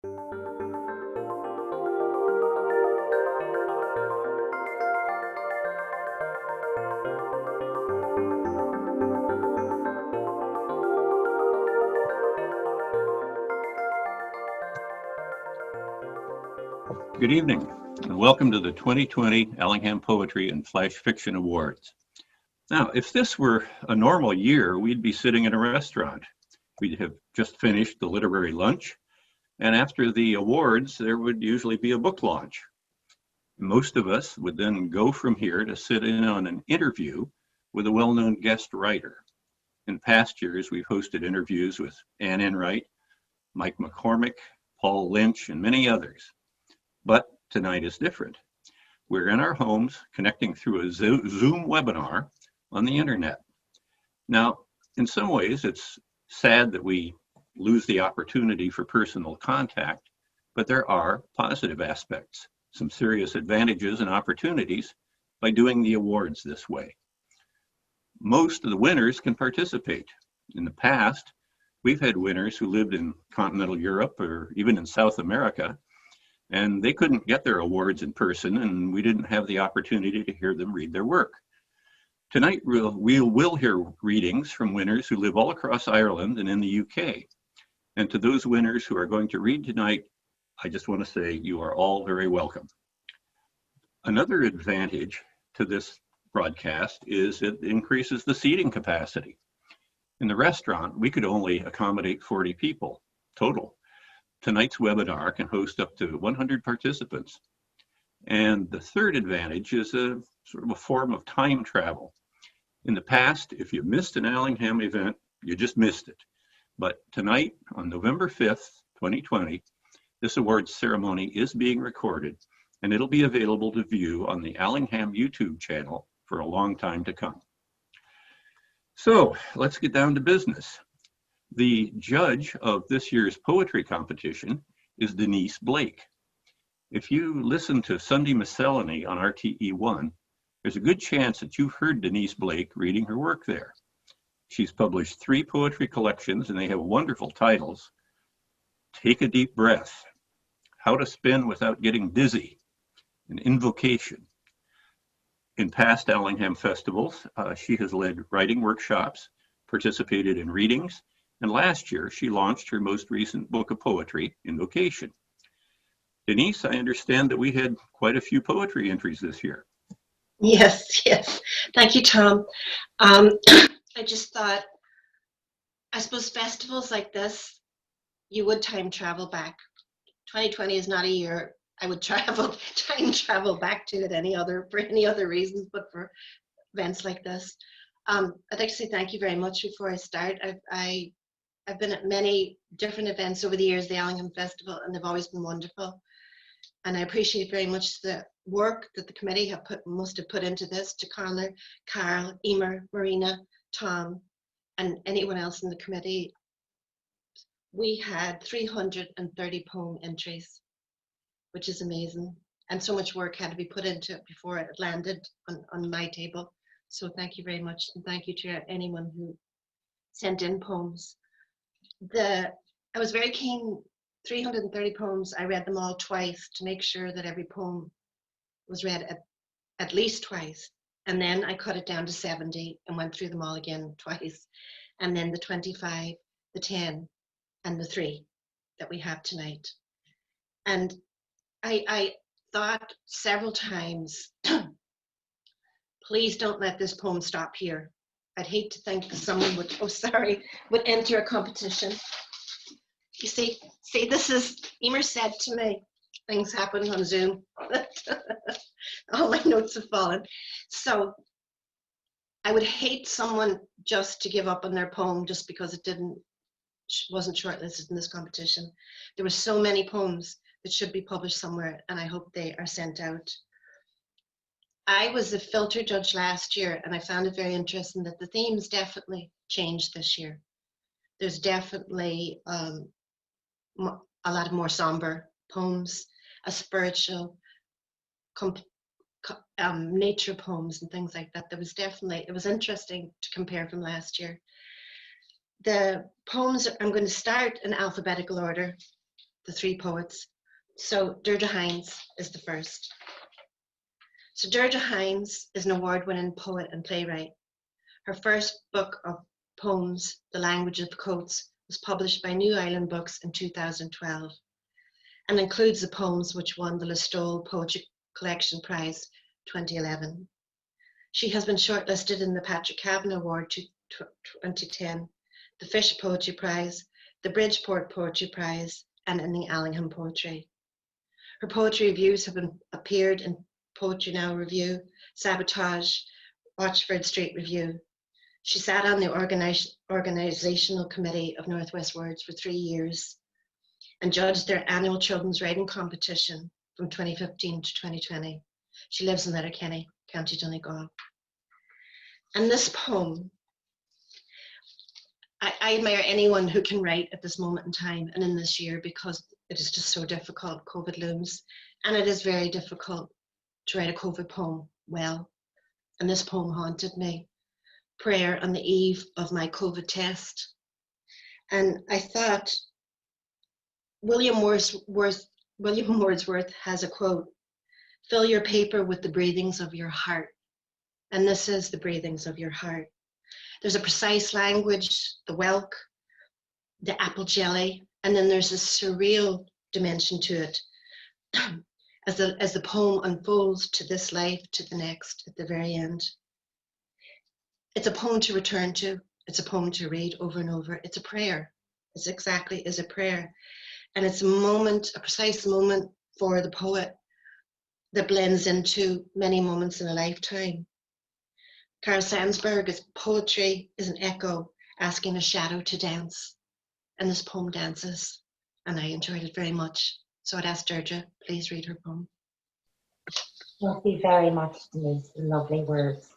Good evening, and welcome to the 2020 Allingham Poetry and Flash Fiction Awards. Now, if this were a normal year, we'd be sitting in a restaurant. We'd have just finished the literary lunch, and after the awards, there would usually be a book launch. Most of us would then go from here to sit in on an interview with a well-known guest writer. In past years, we've hosted interviews with Anne Enright, Mike McCormick, Paul Lynch, and many others. But tonight is different. We're in our homes connecting through a Zoom webinar on the internet. Now, in some ways, it's sad that we lose the opportunity for personal contact, but there are positive aspects, some serious advantages and opportunities by doing the awards this way. Most of the winners can participate. In the past, we've had winners who lived in continental Europe or even in South America, and they couldn't get their awards in person, and we didn't have the opportunity to hear them read their work. Tonight, we will hear readings from winners who live all across Ireland and in the UK. And to those winners who are going to read tonight, I just want to say you are all very welcome. Another advantage to this broadcast is it increases the seating capacity. In the restaurant, we could only accommodate 40 people total. Tonight's webinar can host up to 100 participants. And the third advantage is a sort of a form of time travel. In the past, if you missed an Allingham event, you just missed it. But tonight, on November 5th, 2020, this awards ceremony is being recorded, and it'll be available to view on the Allingham YouTube channel for a long time to come. So let's get down to business. The judge of this year's poetry competition is Denise Blake. If you listen to Sunday Miscellany on RTE1, there's a good chance that you've heard Denise Blake reading her work there. She's published 3 poetry collections, and they have wonderful titles. Take a Deep Breath, How to Spin Without Getting Dizzy, and Invocation. In past Allingham festivals, she has led writing workshops, participated in readings, and last year she launched her most recent book of poetry, Invocation. Denise, I understand that we had quite a few poetry entries this year. Yes. Thank you, Tom. I just thought, I suppose festivals like this, you would time travel back. 2020 is not a year I would time travel back to it for any other reasons, but for events like this. I'd like to say thank you very much before I start. I've been at many different events over the years, the Allingham Festival, and they've always been wonderful. And I appreciate very much the work that the committee must have put into this, to Conor, Carl, Emer, Marina, Tom, and anyone else in the committee. We had 330 poem entries, which is amazing. And so much work had to be put into it before it landed on my table. So thank you very much. And thank you to anyone who sent in poems. I was very keen, 330 poems, I read them all twice to make sure that every poem was read at least twice. And then I cut it down to 70 and went through them all again twice. And then the 25, the 10, and the 3 that we have tonight. And I thought several times, please don't let this poem stop here. I'd hate to think someone would enter a competition. You see, this is, Emer said to me, things happen on Zoom. All my notes have fallen. So I would hate someone just to give up on their poem just because it wasn't shortlisted in this competition. There were so many poems that should be published somewhere, and I hope they are sent out. I was a filter judge last year, and I found it very interesting that the themes definitely changed this year. There's definitely a lot of more somber poems, a spiritual, nature poems and things like that. It was interesting to compare from last year. The poems, I'm going to start in alphabetical order. the three poets. So Deirdre Hines is the first. So Deirdre Hines is an award-winning poet and playwright. Her first book of poems, The Language of Coats, was published by New Island Books in 2012 and includes the poems which won the Listowel Poetry Collection Prize 2011. She has been shortlisted in the Patrick Kavanagh Award 2010, the Fish Poetry Prize, the Bridgeport Poetry Prize, and in the Allingham Poetry. Her poetry reviews have appeared in Poetry Now Review, Sabotage, Watchford Street Review. She sat on the organizational committee of Northwest Words for 3 years and judged their annual children's writing competition from 2015 to 2020. She lives in Letterkenny, County Donegal. And this poem, I admire anyone who can write at this moment in time and in this year, because it is just so difficult. COVID looms, and it is very difficult to write a COVID poem well. And this poem haunted me. Prayer on the eve of my COVID test. And I thought, William Wordsworth has a quote, "Fill your paper with the breathings of your heart." And this is the breathings of your heart. There's a precise language, the whelk, the apple jelly, and then there's a surreal dimension to it as the poem unfolds to this life, to the next, at the very end. It's a poem to return to. It's a poem to read over and over. It's a prayer. It's exactly is a prayer. And it's a moment, a precise moment for the poet that blends into many moments in a lifetime. Carl Sandsberg's poetry is an echo asking a shadow to dance. And this poem dances. And I enjoyed it very much. So I'd ask Deirdre, please read her poem. Thank you very much, Denise. Lovely words.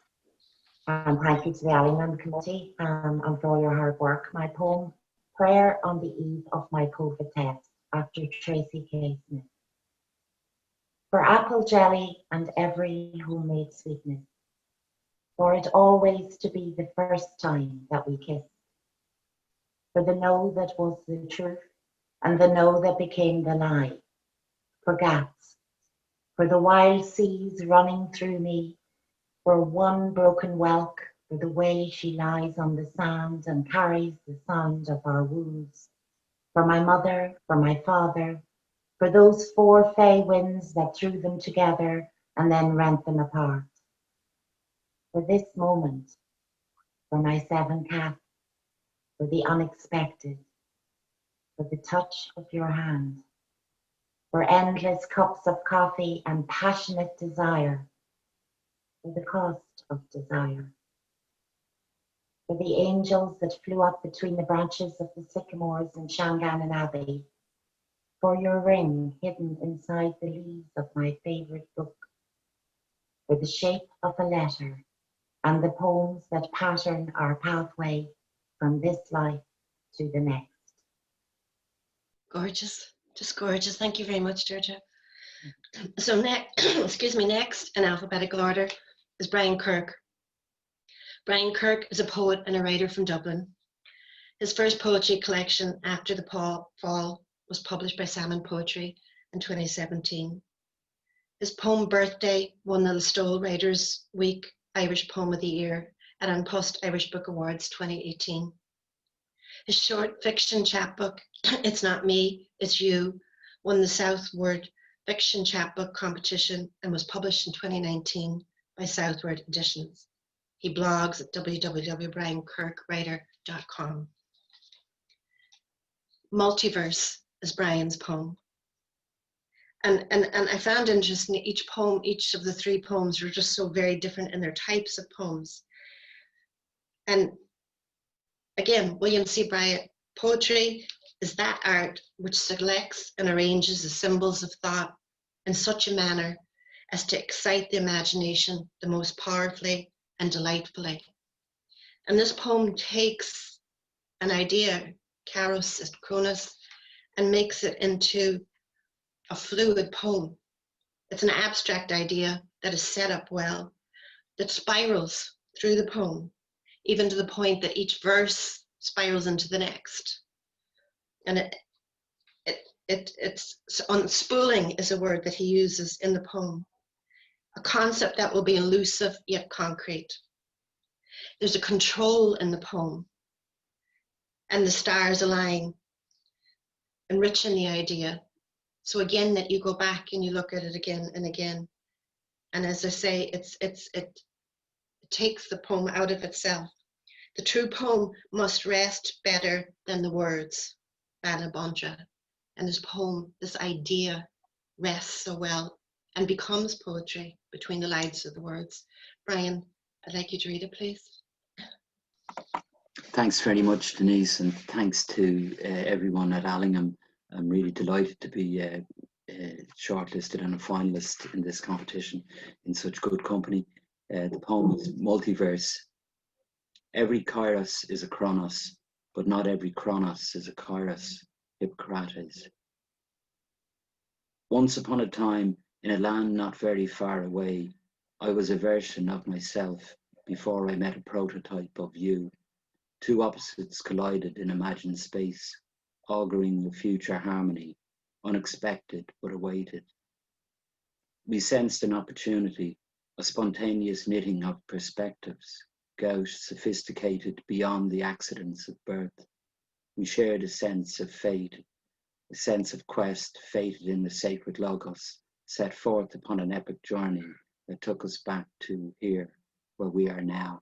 And thank you to the Allingham Committee and for all your hard work. My poem, Prayer on the Eve of My COVID Test, after Tracy K. Smith. For apple jelly and every homemade sweetness, for it always to be the first time that we kiss. For the no that was the truth and the no that became the lie. For gaps, for the wild seas running through me, for one broken whelk, for the way she lies on the sand and carries the sound of our wounds. For my mother, for my father, for those 4 fey winds that threw them together and then rent them apart. For this moment, for my 7 cats, for the unexpected, for the touch of your hand, for endless cups of coffee and passionate desire, for the cost of desire, for the angels that flew up between the branches of the sycamores in Shangannon Abbey, for your ring hidden inside the leaves of my favourite book, for the shape of a letter and the poems that pattern our pathway from this life to the next. Gorgeous, just gorgeous. Thank you very much, Deirdre. So next, next in alphabetical order is Brian Kirk. Brian Kirk is a poet and a writer from Dublin. His first poetry collection, After the Fall, was published by Salmon Poetry in 2017. His poem Birthday won the Listowel Writers' Week Irish Poem of the Year at An Post Irish Book Awards 2018. His short fiction chapbook, It's Not Me, It's You, won the Southward Fiction Chapbook Competition and was published in 2019 by Southward Editions. He blogs at www.briankirkwriter.com. Multiverse is Brian's poem. And I found interesting each poem, each of the 3 poems were just so very different in their types of poems. And again, William C. Bryant, poetry is that art which selects and arranges the symbols of thought in such a manner as to excite the imagination the most powerfully and delightfully. And this poem takes an idea, Caros est Cronus, and makes it into a fluid poem. It's an abstract idea that is set up well, that spirals through the poem, even to the point that each verse spirals into the next. And Unspooling is a word that he uses in the poem, a concept that will be elusive yet concrete. There's a control in the poem, and the stars align, enriching the idea. So again, that you go back and you look at it again and again. And as I say, it takes the poem out of itself. The true poem must rest better than the words, Banabandra. And this poem, this idea, rests so well and becomes poetry between the lines of the words. Brian, I'd like you to read it, please. Thanks very much, Denise, and thanks to everyone at Allingham. I'm really delighted to be shortlisted and a finalist in this competition in such good company. The poem is Multiverse. Every kairos is a chronos, but not every chronos is a kairos. Hippocrates. Once upon a time, in a land not very far away, I was a version of myself before I met a prototype of you. Two opposites collided in imagined space, auguring a future harmony, unexpected but awaited. We sensed an opportunity, a spontaneous knitting of perspectives, gout sophisticated beyond the accidents of birth. We shared a sense of fate, a sense of quest fated in the sacred logos, set forth upon an epic journey that took us back to here, where we are now.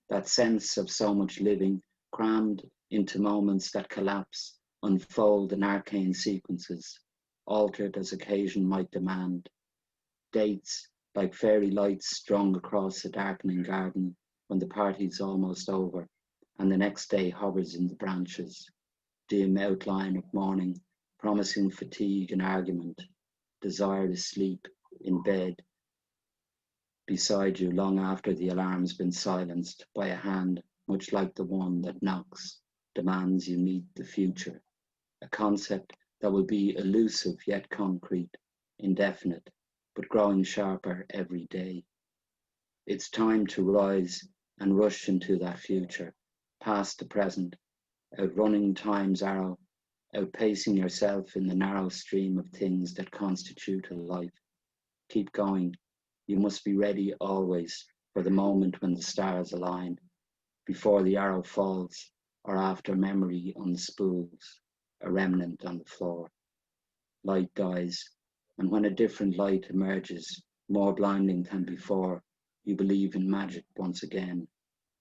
That sense of so much living, crammed into moments that collapse, unfold in arcane sequences, altered as occasion might demand. Dates like fairy lights strung across a darkening garden when the party's almost over, and the next day hovers in the branches. Dim outline of morning, promising fatigue and argument, desire to sleep in bed beside you long after the alarm's been silenced by a hand much like the one that knocks, demands you meet the future, a concept that will be elusive yet concrete, indefinite, but growing sharper every day. It's time to rise and rush into that future, past the present, outrunning time's arrow, outpacing yourself in the narrow stream of things that constitute a life. Keep going. You must be ready always for the moment when the stars align, before the arrow falls or after memory unspools, a remnant on the floor. Light dies, and when a different light emerges, more blinding than before, you believe in magic once again.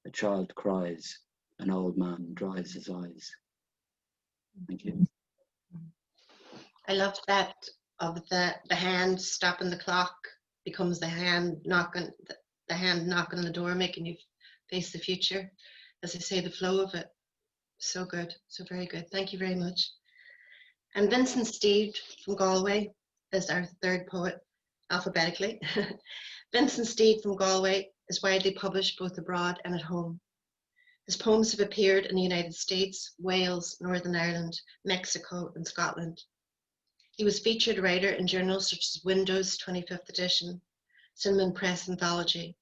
A child cries, an old man dries his eyes. Thank you. I love that of the hand stopping the clock becomes the hand knocking on the door, making you face the future. As I say, the flow of it, so good, so very good. Thank you very much. And Vincent Glynn-Steed from Galway is our third poet, alphabetically. Vincent Glynn-Steed from Galway is widely published both abroad and at home. His poems have appeared in the United States, Wales, Northern Ireland, Mexico, and Scotland. He was featured writer in journals such as Windows 25th edition, Cinnamon Press Anthology.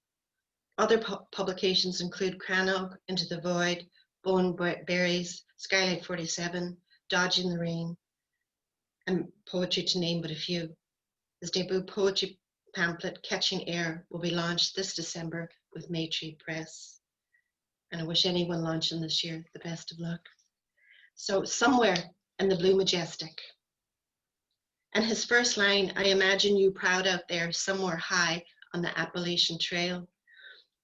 Other publications include Crannog, Into the Void, Bone Berries, Skylight 47, Dodging the Rain, and Poetry to name but a few. His debut poetry pamphlet, Catching Air, will be launched this December with Maytree Press. And I wish anyone launching this year the best of luck. So, Somewhere in the Blue Majestic. And his first line, I imagine you proud out there somewhere high on the Appalachian Trail.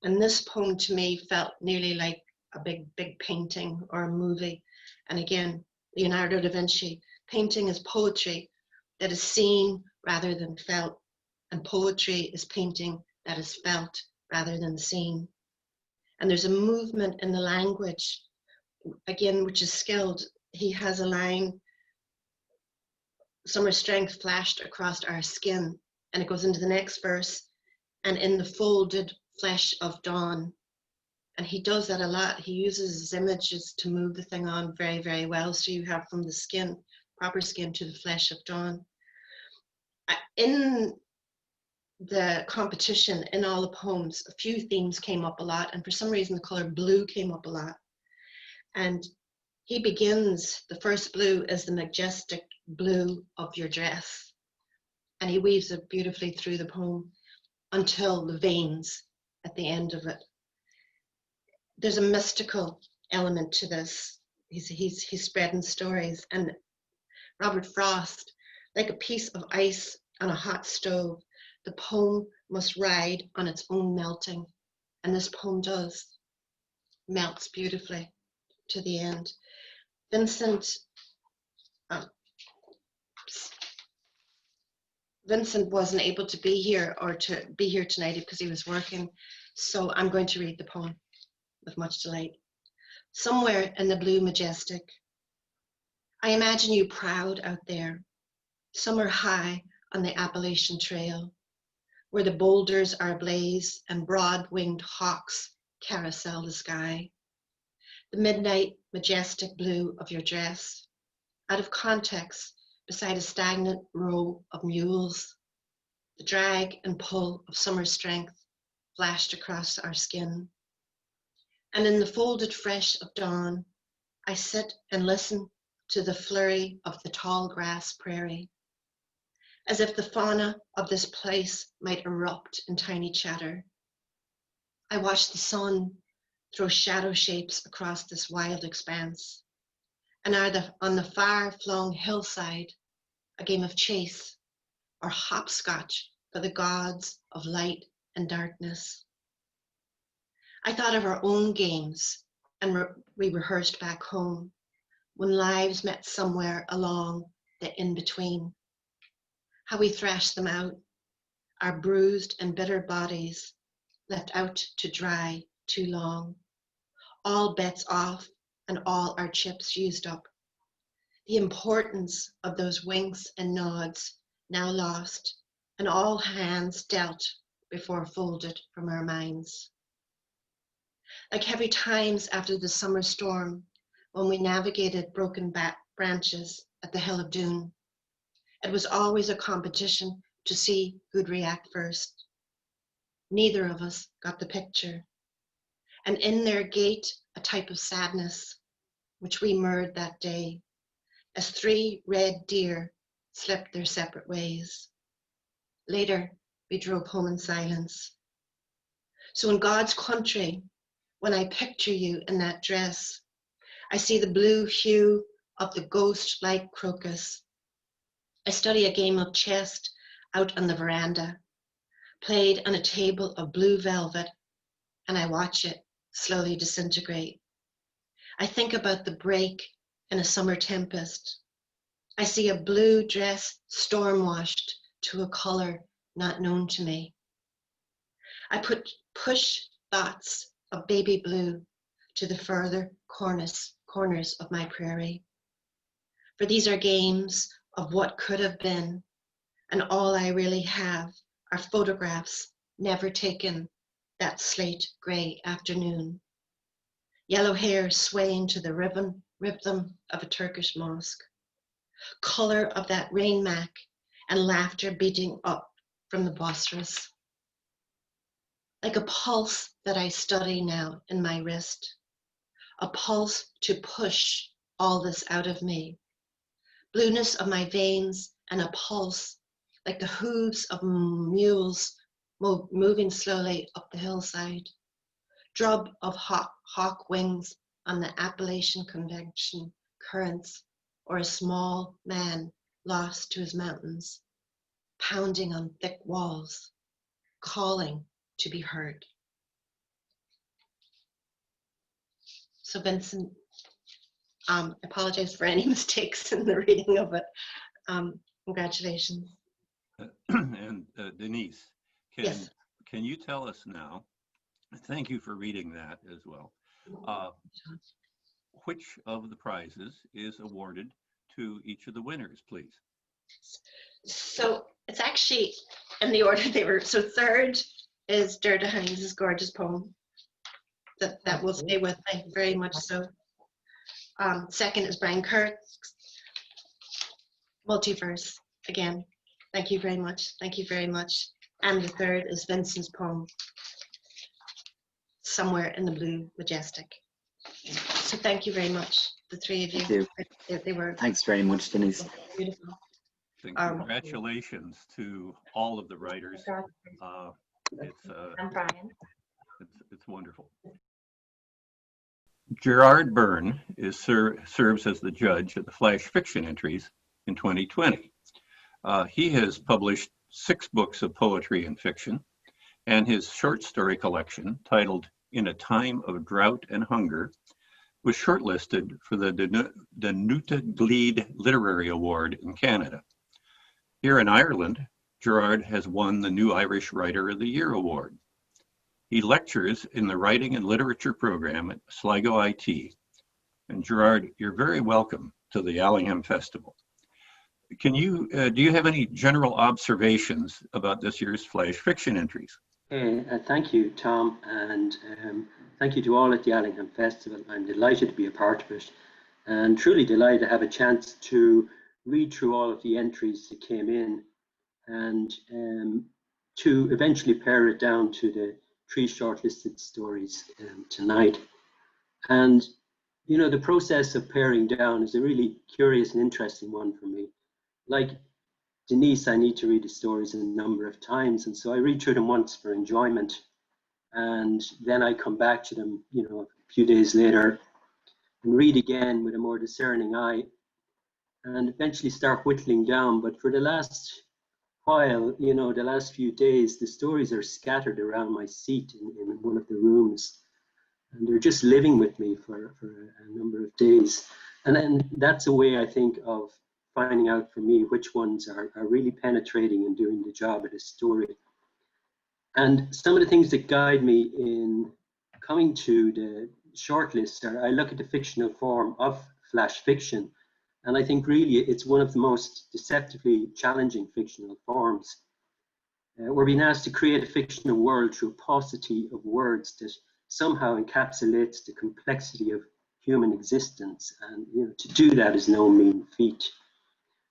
And this poem to me felt nearly like a big painting or a movie. And again, Leonardo da Vinci, painting is poetry that is seen rather than felt. And poetry is painting that is felt rather than seen. And there's a movement in the language, again, which is skilled. He has a line, summer strength flashed across our skin, and it goes into the next verse, and in the folded flesh of dawn. And he does that a lot. He uses his images to move the thing on very, very well. So you have from the skin, proper skin, to the flesh of dawn. In the competition, in all the poems, a few themes came up a lot, and for some reason the color blue came up a lot. And He begins, the first blue is the majestic blue of your dress. And he weaves it beautifully through the poem until the veins at the end of it. There's a mystical element to this. He's spreading stories. And Robert Frost, like a piece of ice on a hot stove, the poem must ride on its own melting. And this poem does. Melts beautifully to the end. Vincent wasn't able to be here tonight because he was working. So I'm going to read the poem with much delight. Somewhere in the blue majestic, I imagine you proud out there, somewhere high on the Appalachian Trail, where the boulders are ablaze and broad-winged hawks carousel the sky. The midnight majestic blue of your dress, out of context beside a stagnant row of mules, the drag and pull of summer strength flashed across our skin. And in the folded fresh of dawn, I sit and listen to the flurry of the tall grass prairie, as if the fauna of this place might erupt in tiny chatter. I watch the sun throw shadow shapes across this wild expanse, and on the far-flung hillside, a game of chase or hopscotch for the gods of light and darkness. I thought of our own games, and we rehearsed back home when lives met somewhere along the in-between. How we thrashed them out, our bruised and bitter bodies left out to dry too long, all bets off and all our chips used up. The importance of those winks and nods now lost, and all hands dealt before folded from our minds. Like heavy times after the summer storm, when we navigated broken branches at the Hill of Doon, it was always a competition to see who'd react first. Neither of us got the picture. And in their gait, a type of sadness, which we mirrored that day, as 3 red deer slipped their separate ways. Later, we drove home in silence. So in God's country, when I picture you in that dress, I see the blue hue of the ghost-like crocus. I study a game of chess out on the veranda, played on a table of blue velvet, and I watch it slowly disintegrate. I think about the break in a summer tempest. I see a blue dress storm-washed to a color not known to me. I push thoughts of baby blue to the further corners of my prairie. For these are games of what could have been, and all I really have are photographs never taken that slate gray afternoon. Yellow hair swaying to the rhythm of a Turkish mosque. Color of that rain mac and laughter beating up from the Bosphorus. Like a pulse that I study now in my wrist. A pulse to push all this out of me. Blueness of my veins and a pulse like the hooves of mules moving slowly up the hillside. Drub of hawk wings on the Appalachian Convention currents, or a small man lost to his mountains, pounding on thick walls, calling to be heard. So Vincent, I apologize for any mistakes in the reading of it. Congratulations. And Denise, Yes. can you tell us now, thank you for reading that as well, which of the prizes is awarded to each of the winners, please? So it's actually in the order they were. So third is Deirdre Hines' gorgeous poem. That will stay with me very much so. Second is Brian Kirk's Multiverse. Again, thank you very much. Thank you very much. And the third is Vincent's poem, Somewhere in the Blue Majestic. So thank you very much, the three of Thank you. you. They were Thanks very much, Denise. beautiful. And congratulations to all of the writers. I'm Brian. It's wonderful. Gerard Beirne serves as the judge of the flash fiction entries in 2020. He has published 6 books of poetry and fiction, and his short story collection, titled In a Time of Drought and Hunger, was shortlisted for the Denise Glede Literary Award in Canada. Here in Ireland, Gerard has won the New Irish Writer of the Year Award. He lectures in the Writing and Literature program at Sligo IT. And Gerard, you're very welcome to the Allingham Festival. Do you have any general observations about this year's flash fiction entries? Thank you, Tom, and thank you to all at the Allingham Festival. I'm delighted to be a part of it, and truly delighted to have a chance to read through all of the entries that came in, and to eventually pare it down to the 3 shortlisted stories tonight. And you know, the process of paring down is a really curious and interesting one for me. Like Denise, I need to read the stories a number of times, and so I read through them once for enjoyment, and then I come back to them, you know, a few days later and read again with a more discerning eye, and eventually start whittling down. But for the last while, you know, the last few days, the stories are scattered around my seat in one of the rooms, and they're just living with me for a number of days. And then that's a way, I think, of finding out for me which ones are really penetrating and doing the job of the story. And some of the things that guide me in coming to the shortlist are, I look at the fictional form of flash fiction, and I think really it's one of the most deceptively challenging fictional forms. We're being asked to create a fictional world through a paucity of words that somehow encapsulates the complexity of human existence, and you know, to do that is no mean feat.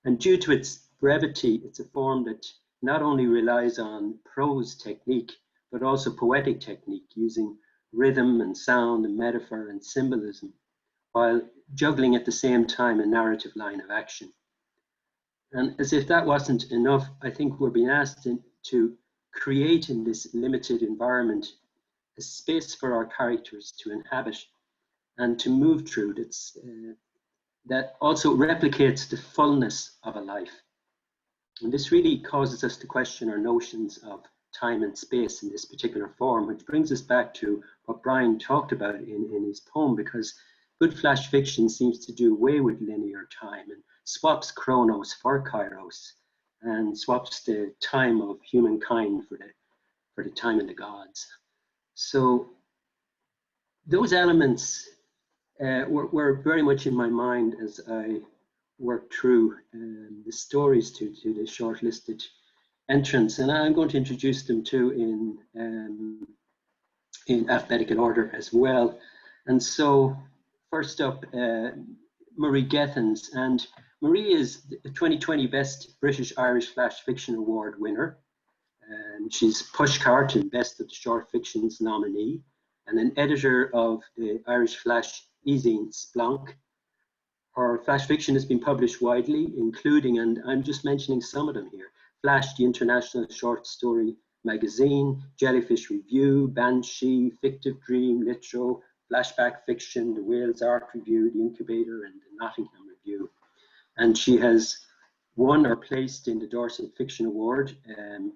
And due to its brevity, it's a form that not only relies on prose technique, but also poetic technique, using rhythm and sound and metaphor and symbolism, while juggling at the same time a narrative line of action. And as if that wasn't enough, I think we're being asked to create in this limited environment a space for our characters to inhabit and to move through that also replicates the fullness of a life. And this really causes us to question our notions of time and space in this particular form, which brings us back to what Brian talked about in his poem, because good flash fiction seems to do away with linear time and swaps chronos for kairos, and swaps the time of humankind for the time of the gods. So those elements were very much in my mind as I worked through the stories to the shortlisted entrants, and I'm going to introduce them too in alphabetical order as well. And so first up, Marie Gethins, and Marie is the 2020 Best British Irish Flash Fiction Award winner. She's Pushcart and Best of the Short Fictions nominee, and an editor of the Irish Flash e-zine Splonk. Her flash fiction has been published widely, including, and I'm just mentioning some of them here, Flash, the International Short Story Magazine, Jellyfish Review, Banshee, Fictive Dream, Litro, Flashback Fiction, the Wales Art Review, the Incubator, and the Nottingham Review. And she has won or placed in the Dorset Fiction Award,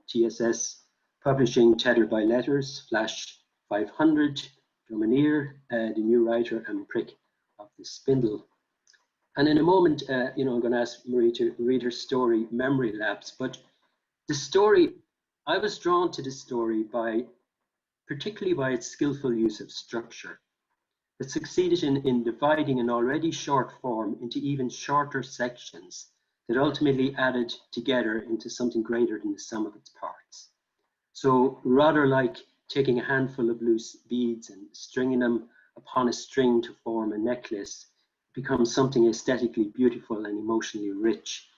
TSS Publishing Tethered by Letters, Flash 500, Domineer, The New Writer, and Prick of the Spindle. And in a moment, you know, I'm going to ask Marie to read her story, Memory Lapse. But the story, I was drawn to the story particularly by its skillful use of structure. It succeeded in dividing an already short form into even shorter sections that ultimately added together into something greater than the sum of its parts. So rather like taking a handful of loose beads and stringing them upon a string to form a necklace, becomes something aesthetically beautiful and emotionally rich.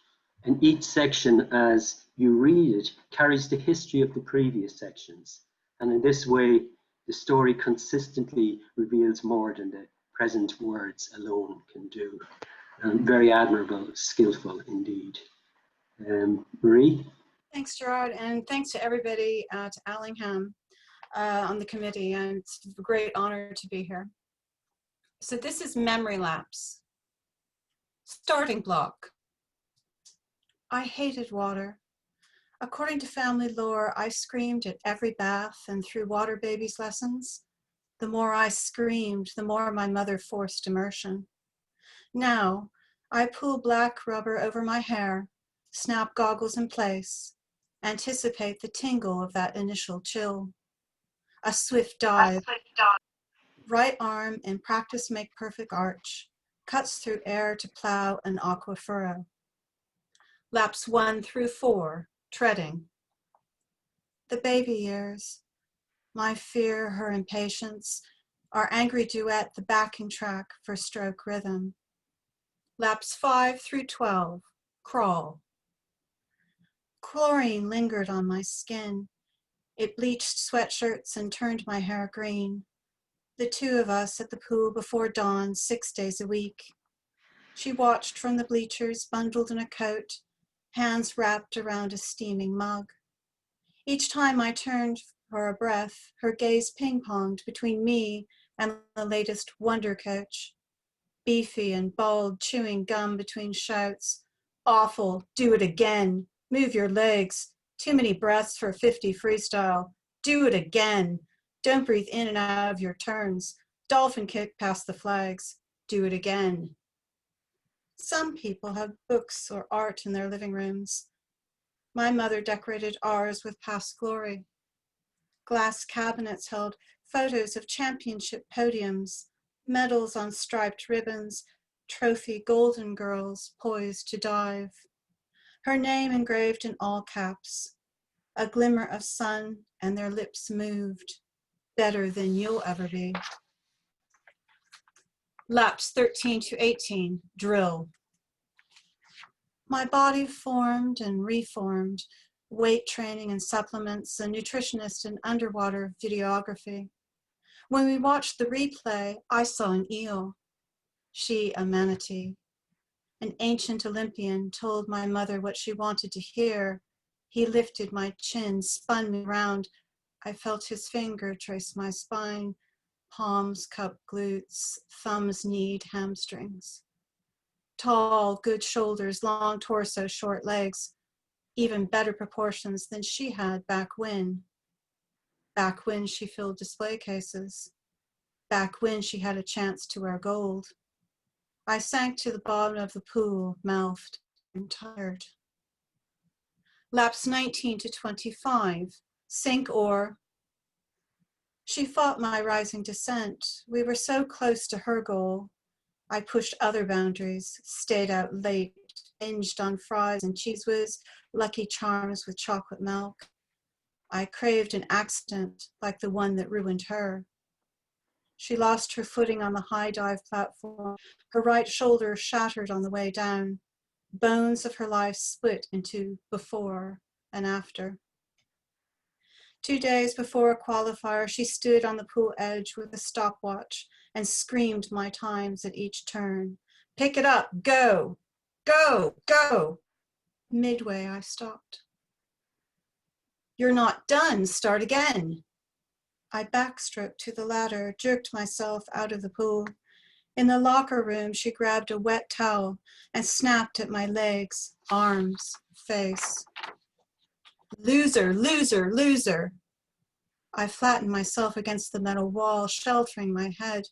And each section, as you read it, carries the history of the previous sections. And in this way, the story consistently reveals more than the present words alone can do. Very admirable, skillful indeed. Marie? Thanks, Gerard, and thanks to everybody at Allingham on the committee, and it's a great honor to be here. So this is memory lapse. Starting block. I hated water. According to family lore, I screamed at every bath and through water babies lessons. The more I screamed, the more my mother forced immersion. Now, I pull black rubber over my hair, snap goggles in place, anticipate the tingle of that initial chill. A swift dive. Right arm in practice make perfect arch, cuts through air to plow an aqua furrow. Laps 1 through 4, treading. The baby years, my fear, her impatience, our angry duet, the backing track for stroke rhythm. Laps 5 through 12, crawl. Chlorine lingered on my skin. It bleached sweatshirts and turned my hair green. The two of us at the pool before dawn, 6 days a week. She watched from the bleachers, bundled in a coat, hands wrapped around a steaming mug. Each time I turned for a breath, her gaze ping-ponged between me and the latest Wonder Coach. Beefy and bald, chewing gum between shouts. Awful, do it again. Move your legs. Too many breaths for 50 freestyle. Do it again. Don't breathe in and out of your turns. Dolphin kick past the flags. Do it again. Some people have books or art in their living rooms. My mother decorated ours with past glory. Glass cabinets held photos of championship podiums, medals on striped ribbons, trophy golden girls poised to dive. Her name engraved in all caps, a glimmer of sun, and their lips moved. Better than you'll ever be. Laps 13 to 18, drill. My body formed and reformed, weight training and supplements, a nutritionist in underwater videography. When we watched the replay, I saw an eel, she a manatee. An ancient Olympian told my mother what she wanted to hear. He lifted my chin, spun me round. I felt his finger trace my spine, palms cup glutes, thumbs knead hamstrings. Tall, good shoulders, long torso, short legs, even better proportions than she had back when. Back when she filled display cases. Back when she had a chance to wear gold. I sank to the bottom of the pool, mouthed and tired. Laps 19 to 25, sink or. She fought my rising descent. We were so close to her goal. I pushed other boundaries, stayed out late, binged on fries and Cheese Whiz, Lucky Charms with chocolate milk. I craved an accident like the one that ruined her. She lost her footing on the high dive platform. Her right shoulder shattered on the way down. Bones of her life split into before and after. 2 days before a qualifier, she stood on the pool edge with a stopwatch and screamed my times at each turn. Pick it up, go, go, go. Midway, I stopped. You're not done, start again. I backstroked to the ladder, jerked myself out of the pool. In the locker room, she grabbed a wet towel and snapped at my legs, arms, face. Loser, loser, loser. I flattened myself against the metal wall, sheltering my head.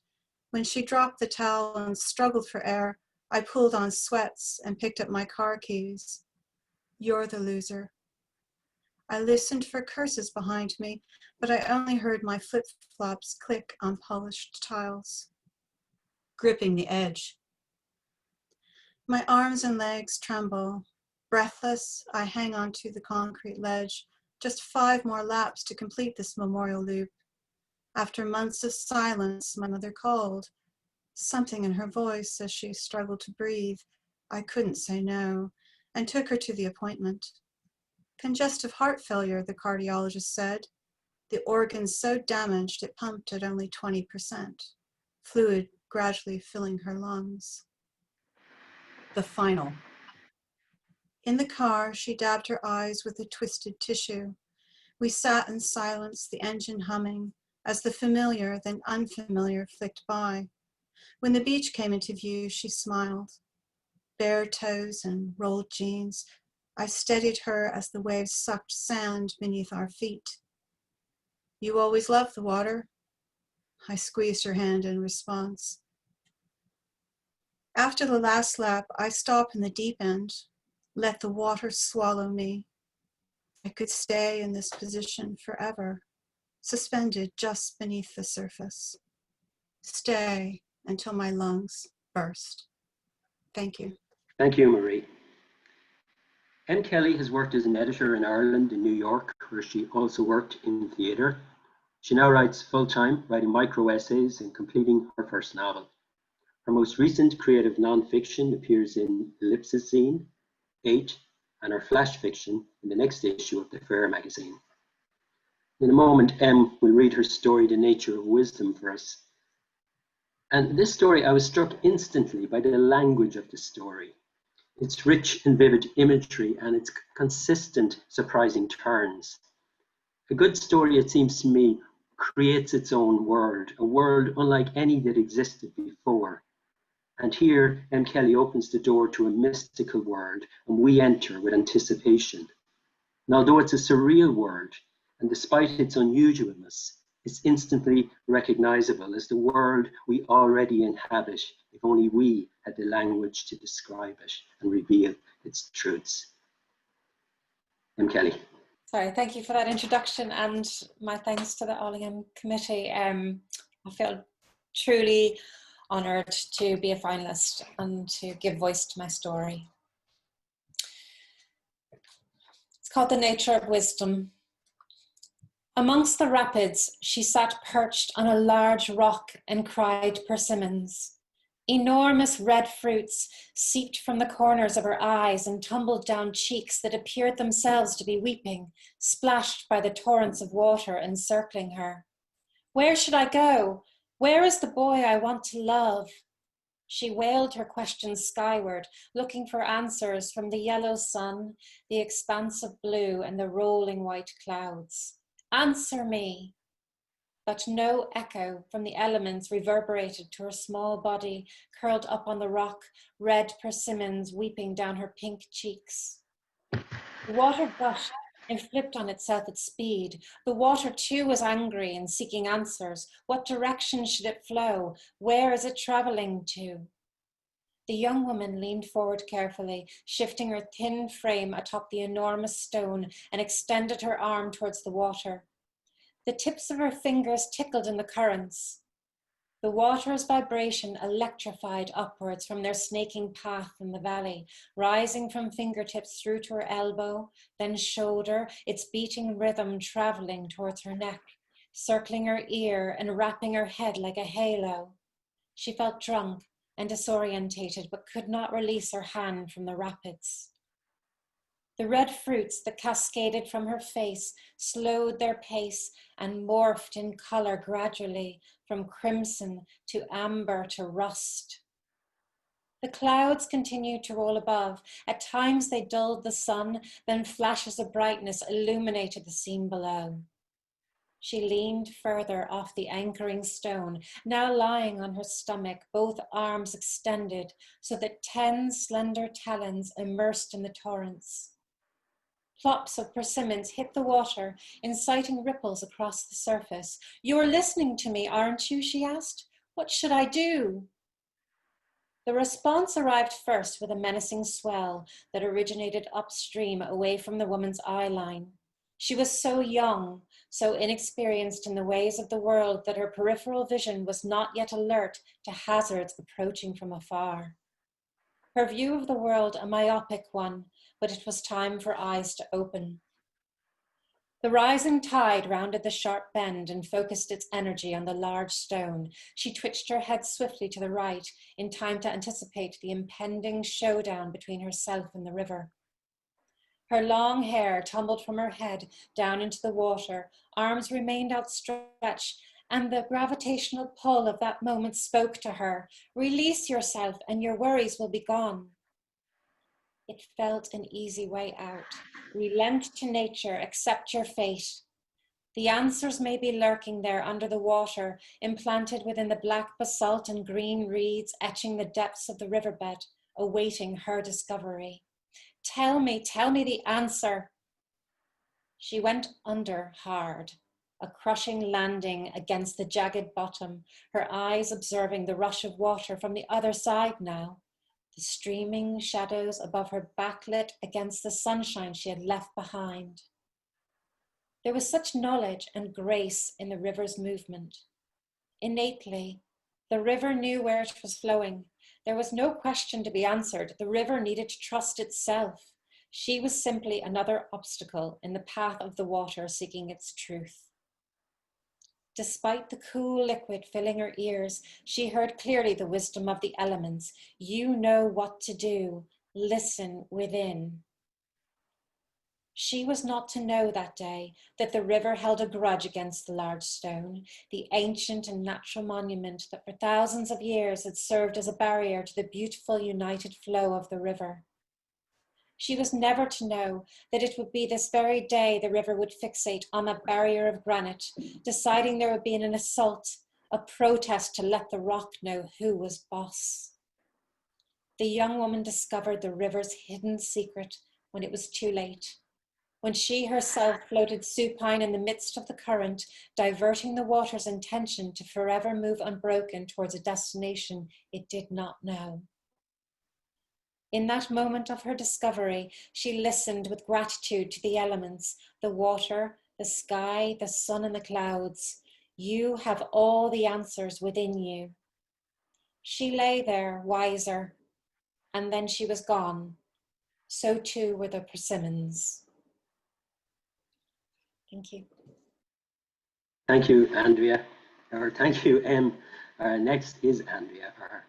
When she dropped the towel and struggled for air, I pulled on sweats and picked up my car keys. You're the loser. I listened for curses behind me, but I only heard my flip-flops click on polished tiles. Gripping the edge. My arms and legs tremble. Breathless, I hang onto the concrete ledge. Just 5 more laps to complete this memorial loop. After months of silence, my mother called. Something in her voice as she struggled to breathe. I couldn't say no, and took her to the appointment. Congestive heart failure, the cardiologist said. The organ's so damaged it pumped at only 20%. Fluid gradually filling her lungs. The final. In the car, she dabbed her eyes with a twisted tissue. We sat in silence, the engine humming, as the familiar, then unfamiliar, flicked by. When the beach came into view, she smiled. Bare toes and rolled jeans, I steadied her as the waves sucked sand beneath our feet. You always loved the water? I squeezed her hand in response. After the last lap, I stopped in the deep end, let the water swallow me. I could stay in this position forever, suspended just beneath the surface. Stay until my lungs burst. Thank you. Thank you, Marie. M. Kelly has worked as an editor in Ireland and New York, where she also worked in theatre. She now writes full-time, writing micro-essays and completing her first novel. Her most recent creative non-fiction appears in Ellipsocene, 8, and her flash fiction in the next issue of the Fair magazine. In a moment, Em will read her story, The Nature of Wisdom, for us. And this story, I was struck instantly by the language of the story. Its rich and vivid imagery and its consistent, surprising turns. A good story, it seems to me, creates its own world, a world unlike any that existed before. And here, M. Kelly opens the door to a mystical world, and we enter with anticipation. And although it's a surreal world, and despite its unusualness, it's instantly recognizable as the world we already inhabit, if only we had the language to describe it and reveal its truths. M. Kelly. Sorry, thank you for that introduction, and my thanks to the Allingham Committee. I feel truly honoured to be a finalist and to give voice to my story. It's called The Nature of Wisdom. Amongst the rapids, she sat perched on a large rock and cried persimmons. Enormous red fruits seeped from the corners of her eyes and tumbled down cheeks that appeared themselves to be weeping, splashed by the torrents of water encircling her. Where should I go? Where is the boy I want to love? She wailed her questions skyward, looking for answers from the yellow sun, the expanse of blue, and the rolling white clouds. Answer me! But no echo from the elements reverberated to her small body, curled up on the rock, red persimmons weeping down her pink cheeks. The water gushed and flipped on itself at speed. The water too was angry and seeking answers. What direction should it flow? Where is it traveling to? The young woman leaned forward carefully, shifting her thin frame atop the enormous stone, and extended her arm towards the water. The tips of her fingers tickled in the currents. The water's vibration electrified upwards from their snaking path in the valley, rising from fingertips through to her elbow, then shoulder, its beating rhythm traveling towards her neck, circling her ear and wrapping her head like a halo. She felt drunk and disorientated, but could not release her hand from the rapids. The red fruits that cascaded from her face slowed their pace and morphed in colour gradually, from crimson to amber to rust. The clouds continued to roll above. At times they dulled the sun, then flashes of brightness illuminated the scene below. She leaned further off the anchoring stone, now lying on her stomach, both arms extended so that 10 slender talons immersed in the torrents. Plops of persimmons hit the water, inciting ripples across the surface. "You're listening to me, aren't you?" she asked. "What should I do?" The response arrived first with a menacing swell that originated upstream away from the woman's eye line. She was so young, so inexperienced in the ways of the world that her peripheral vision was not yet alert to hazards approaching from afar. Her view of the world a myopic one, but it was time for eyes to open. The rising tide rounded the sharp bend and focused its energy on the large stone. She twitched her head swiftly to the right, in time to anticipate the impending showdown between herself and the river. Her long hair tumbled from her head down into the water, arms remained outstretched, and the gravitational pull of that moment spoke to her. Release yourself and your worries will be gone. It felt an easy way out. Relent to nature, accept your fate. The answers may be lurking there under the water, implanted within the black basalt and green reeds, etching the depths of the riverbed, awaiting her discovery. Tell me the answer. She went under hard, a crushing landing against the jagged bottom, her eyes observing the rush of water from the other side now, the streaming shadows above her backlit against the sunshine she had left behind. There was such knowledge and grace in the river's movement. Innately, the river knew where it was flowing. There was no question to be answered. The river needed to trust itself. She was simply another obstacle in the path of the water seeking its truth. Despite the cool liquid filling her ears, she heard clearly the wisdom of the elements. You know what to do. Listen within. She was not to know that day that the river held a grudge against the large stone, the ancient and natural monument that for thousands of years had served as a barrier to the beautiful united flow of the river. She was never to know that it would be this very day the river would fixate on that barrier of granite, deciding there would be an assault, a protest to let the rock know who was boss. The young woman discovered the river's hidden secret when it was too late, when she herself floated supine in the midst of the current, diverting the water's intention to forever move unbroken towards a destination it did not know. In that moment of her discovery, she listened with gratitude to the elements, the water, the sky, the sun, and the clouds. You have all the answers within you. She lay there, wiser, and then she was gone. So too were the persimmons. Thank you. Thank you, Andrea. Or thank you, Em. Next is Andrea, our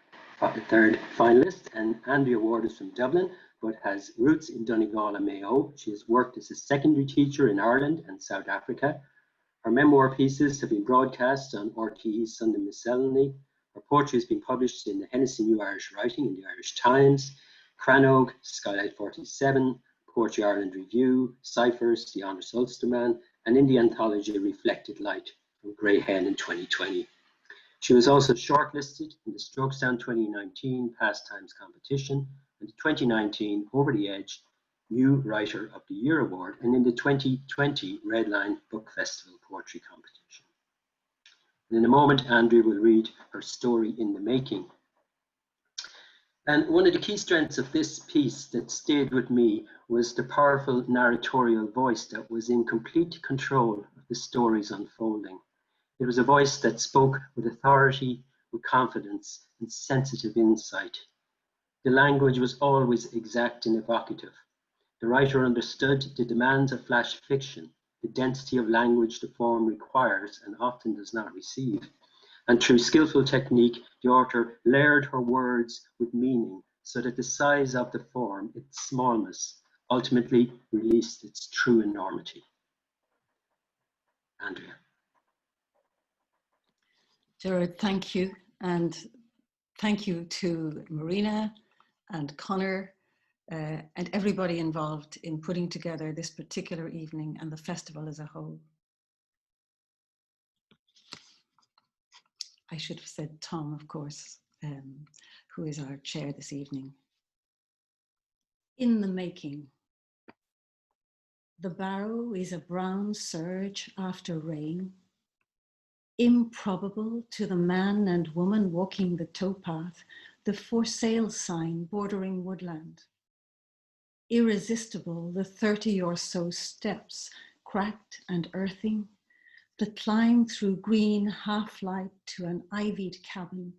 third finalist, and Andrea Award is from Dublin, but has roots in Donegal and Mayo. She has worked as a secondary teacher in Ireland and South Africa. Her memoir pieces have been broadcast on RTE's Sunday Miscellany. Her poetry has been published in the Hennessy New Irish Writing in the Irish Times, Crannog, Skylight 47, Poetry Ireland Review, Ciphers, The Honest Ulsterman, and in the anthology Reflected Light from Grey Hen in 2020. She was also shortlisted in the Strokestown 2019 Pastimes competition and the 2019 Over the Edge New Writer of the Year Award, and in the 2020 Redline Book Festival Poetry Competition. And in a moment, Andrea will read her story in the making. And one of the key strengths of this piece that stayed with me was the powerful narratorial voice that was in complete control of the story's unfolding. It was a voice that spoke with authority, with confidence, and sensitive insight. The language was always exact and evocative. The writer understood the demands of flash fiction, the density of language the form requires and often does not receive. And through skillful technique, the author layered her words with meaning so that the size of the form, its smallness, ultimately released its true enormity. Andrea. Gerard, thank you. And thank you to Marina and Connor and everybody involved in putting together this particular evening and the festival as a whole. I should have said Tom, of course, who is our chair this evening. In the making. The barrow is a brown surge after rain, improbable to the man and woman walking the towpath, the for sale sign bordering woodland. Irresistible, the 30 or so steps, cracked and earthing, that climb through green half-light to an ivied cabin,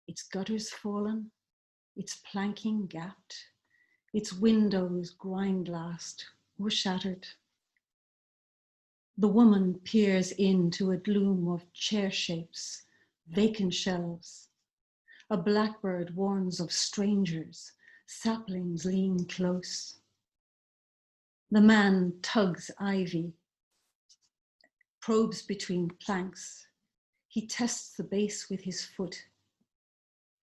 its gutters fallen, its planking gapped, its windows grind-glassed or shattered. The woman peers into a gloom of chair shapes, vacant shelves. A blackbird warns of strangers, saplings lean close. The man tugs ivy, probes between planks. He tests the base with his foot.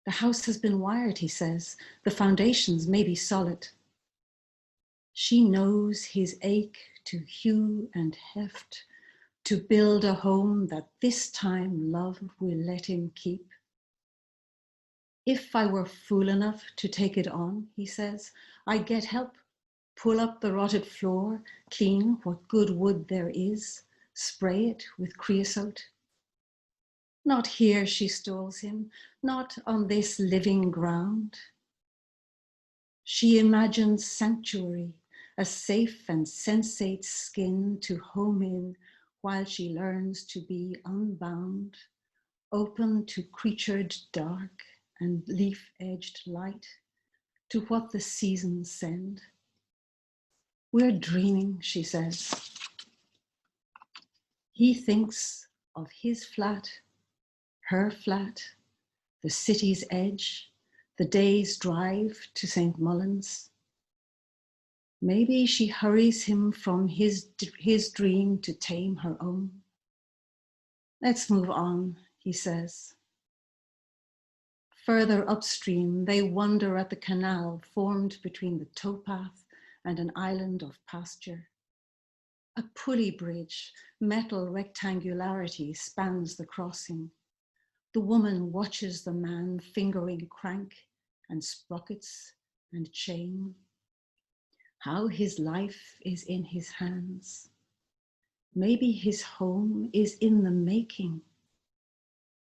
The house has been wired, he says. The foundations may be solid. She knows his ache to hew and heft, to build a home that this time love will let him keep. If I were fool enough to take it on, he says, I'd get help, pull up the rotted floor, clean what good wood there is, spray it with creosote. Not here, she stalls him, not on this living ground. She imagines sanctuary, a safe and sensate skin to home in while she learns to be unbound, open to creatured dark and leaf-edged light, to what the seasons send. We're dreaming, she says. He thinks of his flat, her flat, the city's edge, the day's drive to St. Mullins. Maybe she hurries him from his dream to tame her own. Let's move on, he says. Further upstream, they wonder at the canal formed between the towpath and an island of pasture. A pulley bridge, metal rectangularity, spans the crossing. The woman watches the man fingering crank and sprockets and chain. How his life is in his hands. Maybe his home is in the making,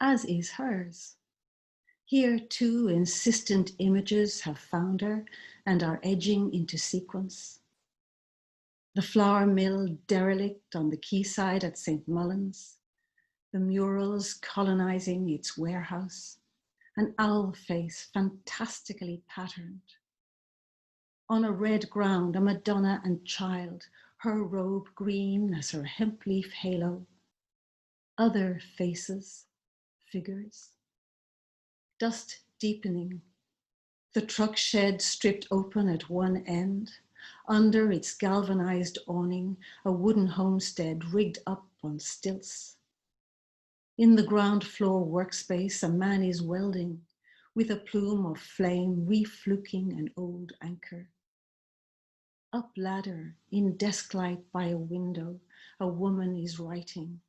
as is hers. Here too, insistent images have found her and are edging into sequence. The flour mill derelict on the quayside at St. Mullins, the murals colonizing its warehouse, an owl face fantastically patterned. On a red ground, a Madonna and child, her robe green as her hemp leaf halo. Other faces, figures. Dust deepening. The truck shed stripped open at one end. Under its galvanized awning, a wooden homestead rigged up on stilts. In the ground floor workspace, a man is welding with a plume of flame refluking an old anchor. Up ladder, in desk light by a window, a woman is writing.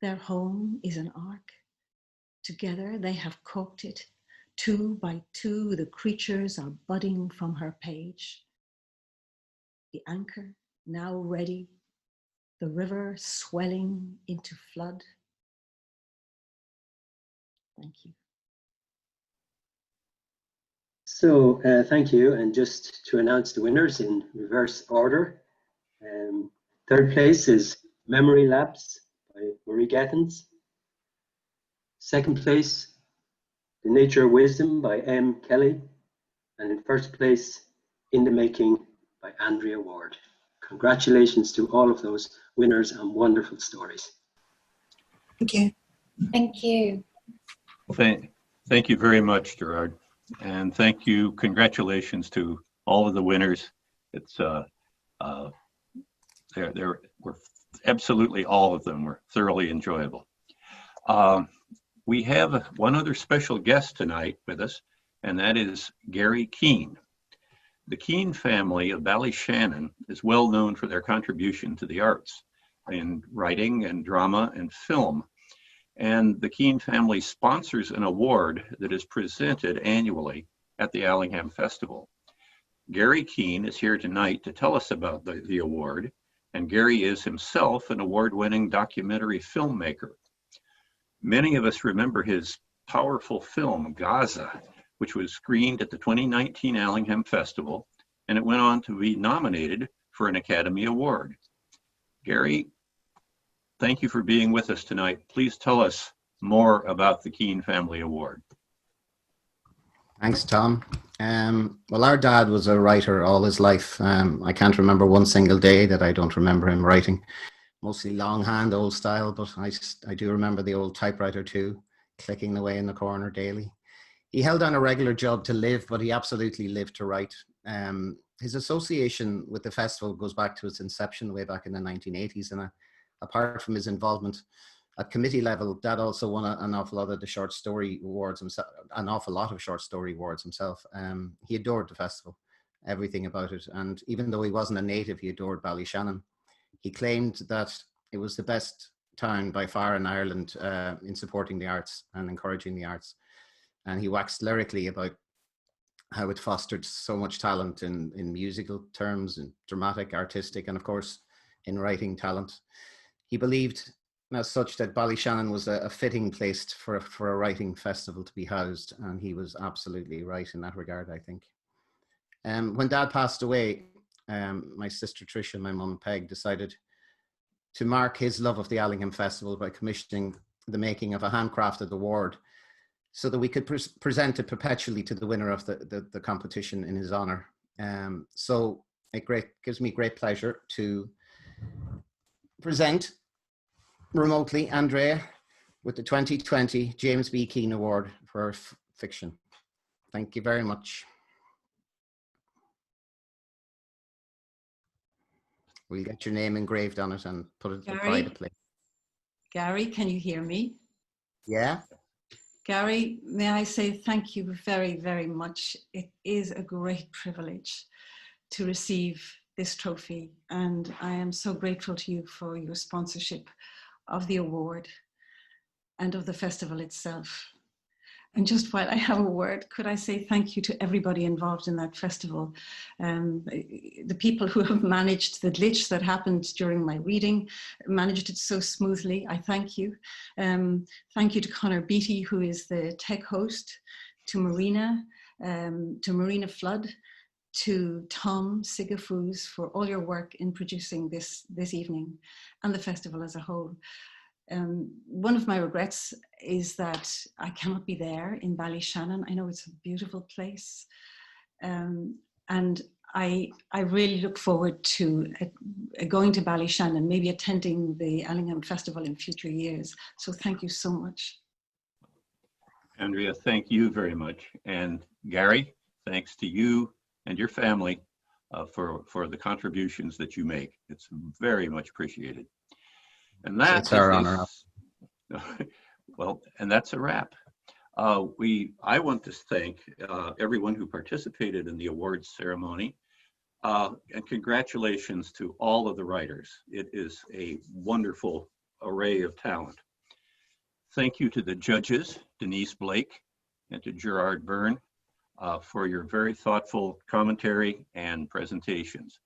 Their home is an ark. Together they have caulked it. 2 by 2, the creatures are budding from her page. The anchor now ready, the river swelling into flood. Thank you. So thank you, and just to announce the winners in reverse order. Third place is Memory Lapse by Marie Gethins. Second place, The Nature of Wisdom by M. Kelly. And in first place, In the Making by Andrea Ward. Congratulations to all of those winners and wonderful stories. Thank you. Thank you. Thank you very much, Gerard. And thank you, congratulations to all of the winners. It's there were absolutely all of them were thoroughly enjoyable. We have one other special guest tonight with us, and that is Garry Keane. The Keane family of Ballyshannon is well known for their contribution to the arts in writing and drama and film. And the Keane family sponsors an award that is presented annually at the Allingham Festival. Garry Keane is here tonight to tell us about the award, and Garry is himself an award-winning documentary filmmaker. Many of us remember his powerful film, Gaza, which was screened at the 2019 Allingham Festival, and it went on to be nominated for an Academy Award. Garry, thank you for being with us tonight. Please tell us more about the Keane Family Award. Thanks, Tom. Well, our dad was a writer all his life. I can't remember one single day that I don't remember him writing. Mostly longhand, old style, but I do remember the old typewriter too, clicking away in the corner daily. He held on a regular job to live, but he absolutely lived to write. His association with the festival goes back to its inception way back in the 1980s, and apart from his involvement at committee level, Dad also won an awful lot of the short story awards himself, an awful lot of short story awards himself. He adored the festival, everything about it. And even though he wasn't a native, he adored Ballyshannon. He claimed that it was the best town by far in Ireland in supporting the arts and encouraging the arts. And he waxed lyrically about how it fostered so much talent in musical terms, in dramatic, artistic, and of course, in writing talent. He believed as such that Ballyshannon was a fitting place for a writing festival to be housed, and he was absolutely right in that regard, I think. When Dad passed away, my sister Tricia and my mum Peg decided to mark his love of the Allingham Festival by commissioning the making of a handcrafted award so that we could present it perpetually to the winner of the competition in his honor. So it gives me great pleasure to present remotely Andrea with the 2020 James B. Keane Award for fiction. Thank you very much. We'll get your name engraved on it and put it in a pride place. Gary, can you hear me? Yeah. Gary, may I say thank you very, very much. It is a great privilege to receive this trophy, and I am so grateful to you for your sponsorship of the award and of the festival itself. And just while I have a word, could I say thank you to everybody involved in that festival. The people who have managed the glitch that happened during my reading, managed it so smoothly, I thank you. Thank you to Connor Beattie, who is the tech host, to Marina Flood, to Tom Sigafoos for all your work in producing this evening and the festival as a whole. One of my regrets is that I cannot be there in Ballyshannon. I know it's a beautiful place. And I really look forward to going to Ballyshannon, maybe attending the Allingham Festival in future years. So thank you so much. Andrea, thank you very much. And Garry, thanks to you and your family for the contributions that you make. It's very much appreciated. And that's our honor. Well, and that's a wrap. I want to thank everyone who participated in the awards ceremony, and congratulations to all of the writers. It is a wonderful array of talent. Thank you to the judges, Denise Blake and to Gerard Beirne, for your very thoughtful commentary and presentations.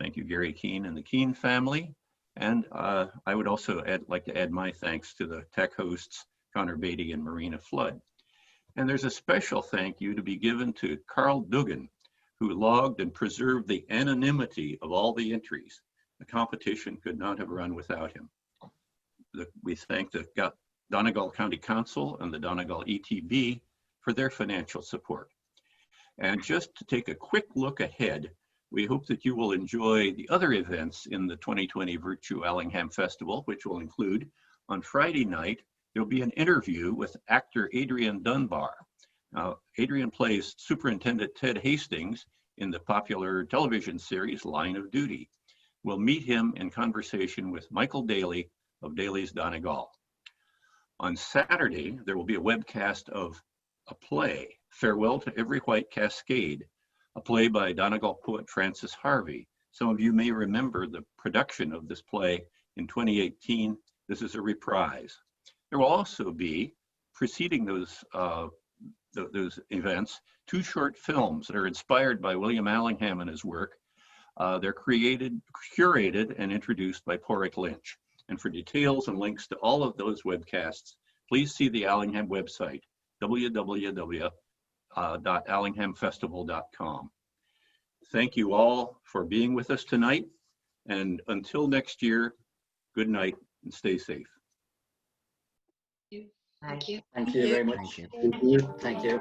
Thank you, Garry Keane and the Keane family. And I would also like to add my thanks to the tech hosts, Connor Beattie and Marina Flood. And there's a special thank you to be given to Carl Dugan, who logged and preserved the anonymity of all the entries. The competition could not have run without him. We thank the Donegal County Council and the Donegal ETB for their financial support. And just to take a quick look ahead, we hope that you will enjoy the other events in the 2020 Virtue Allingham Festival, which will include, on Friday night, there'll be an interview with actor Adrian Dunbar. Now, Adrian plays Superintendent Ted Hastings in the popular television series Line of Duty. We'll meet him in conversation with Michael Daly of Daly's Donegal. On Saturday, there will be a webcast of a play, Farewell to Every White Cascade, a play by Donegal poet Francis Harvey. Some of you may remember the production of this play in 2018. This is a reprise. There will also be, preceding those events, 2 short films that are inspired by William Allingham and his work. They're curated and introduced by Porrick Lynch. And for details and links to all of those webcasts, please see the Allingham website, www.allinghamfestival.com. Thank you all for being with us tonight. And until next year, good night and stay safe. Thank you. Thank you very much. Thank you. Thank you.